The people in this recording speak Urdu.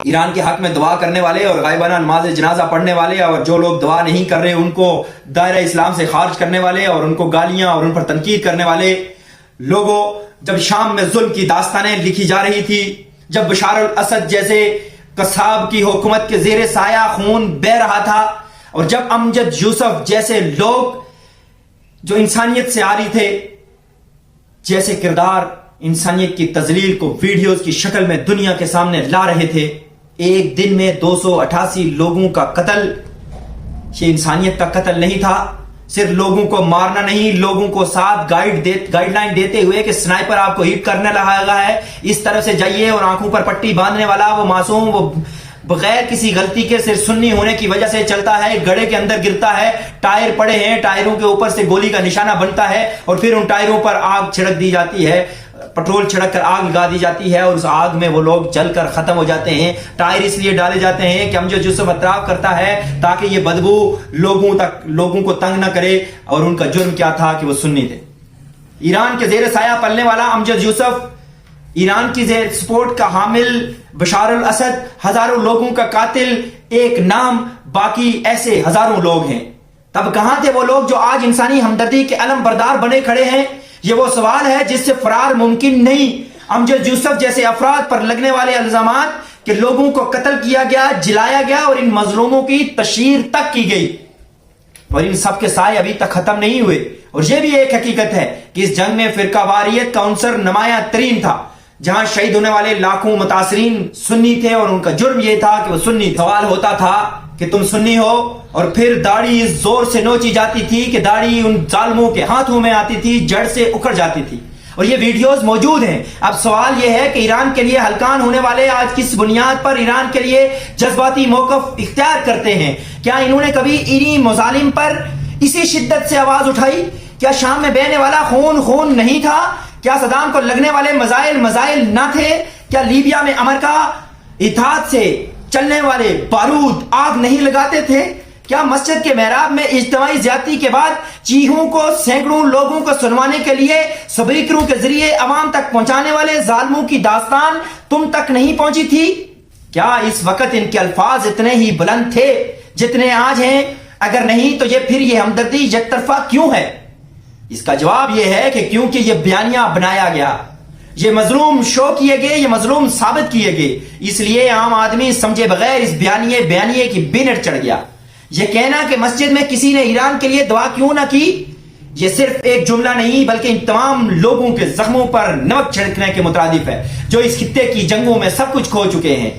ایران کے حق میں دعا کرنے والے اور غائبانہ نماز جنازہ پڑھنے والے اور جو لوگ دعا نہیں کر رہے ان کو دائرہ اسلام سے خارج کرنے والے اور ان کو گالیاں اور ان پر تنقید کرنے والے لوگوں، جب شام میں ظلم کی داستانیں لکھی جا رہی تھی، جب بشار الاسد جیسے قصاب کی حکومت کے زیر سایہ خون بہہ رہا تھا، اور جب امجد یوسف جیسے لوگ جو انسانیت سے عاری تھے، جیسے کردار انسانیت کی تذلیل کو ویڈیوز کی شکل میں دنیا کے سامنے لا رہے تھے، ایک دن میں 288 لوگوں کا قتل، یہ انسانیت کا قتل نہیں تھا؟ صرف لوگوں کو مارنا نہیں، لوگوں کو ساتھ گائیڈ لائن دیتے ہوئے کہ سنائپر آپ کو ہٹ کرنے لگا ہے، اس طرف سے جائیے، اور آنکھوں پر پٹی باندھنے والا وہ معصوم، وہ بغیر کسی غلطی کے صرف سنی ہونے کی وجہ سے چلتا ہے، گڑھے کے اندر گرتا ہے، ٹائر پڑے ہیں، ٹائروں کے اوپر سے گولی کا نشانہ بنتا ہے، اور پھر ان ٹائروں پر آگ چھڑک دی جاتی ہے، پٹرول چھڑک کر آگ لگا دی جاتی ہے، اور اس آگ میں وہ لوگ جل کر ختم ہو جاتے ہیں۔ ٹائر اس لیے ڈالے جاتے ہیں کہ امجد یوسف اطراف کرتا ہے تاکہ یہ بدبو لوگوں کو تنگ نہ کرے، اور ان کا جرم کیا تھا کہ وہ سنی تھے۔ ایران کے زیر سایہ پلنے والا امجد یوسف، ایران کی زیر سپورٹ کا حامل بشار الاسد، ہزاروں لوگوں کا قاتل، ایک نام، باقی ایسے ہزاروں لوگ ہیں۔ تب کہاں تھے وہ لوگ جو آج انسانی ہمدردی کے علم بردار بنے کھڑے ہیں؟ یہ وہ سوال ہے جس سے فرار ممکن نہیں۔ امجد یوسف جیسے افراد پر لگنے والے الزامات کہ لوگوں کو قتل کیا گیا، جلایا گیا، اور ان مظلوموں کی تشہیر تک کی گئی، اور ان سب کے سائے ابھی تک ختم نہیں ہوئے۔ اور یہ بھی ایک حقیقت ہے کہ اس جنگ میں فرقہ واریت کا عنصر نمایاں ترین تھا، جہاں شہید ہونے والے لاکھوں متاثرین سنی تھے، اور ان کا جرم یہ تھا کہ وہ سنی تھے۔ سوال ہوتا تھا کہ تم سنی ہو، اور پھر داڑھی اس زور سے نوچی جاتی تھی کہ داڑھی ان ظالموں کے ہاتھوں میں آتی تھی، جڑ سے اکھڑ جاتی تھی، اور یہ ویڈیوز موجود ہیں۔ اب سوال یہ ہے کہ ایران کے لیے ہلکان ہونے والے آج کس بنیاد پر ایران کے لیے جذباتی موقف اختیار کرتے ہیں؟ کیا انہوں نے کبھی ایرانی مظالم پر اسی شدت سے آواز اٹھائی؟ کیا شام میں بہنے والا خون نہیں تھا؟ کیا صدام کو لگنے والے مزائل نہ تھے؟ کیا لیبیا میں امریکہ اتحاد سے چلنے والے بارود آگ نہیں لگاتے تھے؟ کیا مسجد کے محراب میں اجتماعی زیادتی کے بعد چیخوں کو سینکڑوں لوگوں کو سنوانے کے لیے سپیکروں کے ذریعے عوام تک پہنچانے والے ظالموں کی داستان تم تک نہیں پہنچی تھی؟ کیا اس وقت ان کے الفاظ اتنے ہی بلند تھے جتنے آج ہیں؟ اگر نہیں تو پھر یہ ہمدردی یک طرفہ کیوں ہے؟ اس کا جواب یہ ہے کہ کیونکہ یہ بیانیہ بنایا گیا، یہ مظلوم شو کیے گئے، یہ مظلوم ثابت کیے گئے، اس لیے عام آدمی سمجھے بغیر اس بیانیے کی بینٹ چڑھ گیا۔ یہ کہنا کہ مسجد میں کسی نے ایران کے لیے دعا کیوں نہ کی، یہ صرف ایک جملہ نہیں بلکہ ان تمام لوگوں کے زخموں پر نمک چھڑکنے کے مترادف ہے جو اس خطے کی جنگوں میں سب کچھ کھو چکے ہیں۔